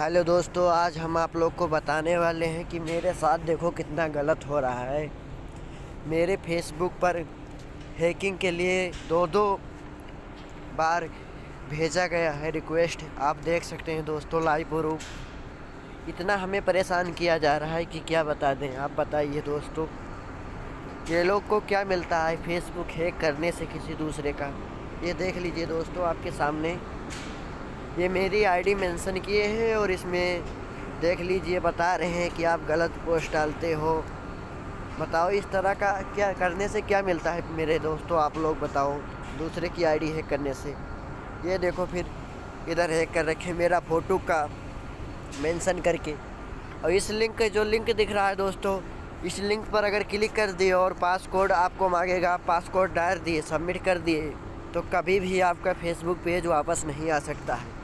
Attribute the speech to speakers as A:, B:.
A: Hello दोस्तों, आज हम आप लोग को बताने वाले हैं कि मेरे साथ देखो कितना गलत हो रहा है। मेरे फेसबुक पर हैकिंग के लिए दो दो बार भेजा गया है रिक्वेस्ट। आप देख सकते हैं दोस्तों लाइव प्रूफ। इतना हमें परेशान किया जा रहा है कि क्या बता दें। आप बताइए दोस्तों, ये लोग को क्या मिलता है फेसबुक हैक करने से किसी दूसरे का। ये देख लीजिए दोस्तों आपके सामने, ये मेरी आईडी मेंशन किए हैं और इसमें देख लीजिए बता रहे हैं कि आप गलत पोस्ट डालते हो। बताओ इस तरह का क्या करने से क्या मिलता है मेरे दोस्तों, आप लोग बताओ दूसरे की आईडी हैक करने से। ये देखो फिर इधर हैक कर रखे मेरा फ़ोटो का मेंशन करके। और इस लिंक जो लिंक दिख रहा है दोस्तों, इस लिंक पर अगर क्लिक कर दिए और पासकोड आपको मांगेगा, पासकोड डाल दिए, सबमिट कर दिए, तो कभी भी आपका फेसबुक पेज वापस नहीं आ सकता है।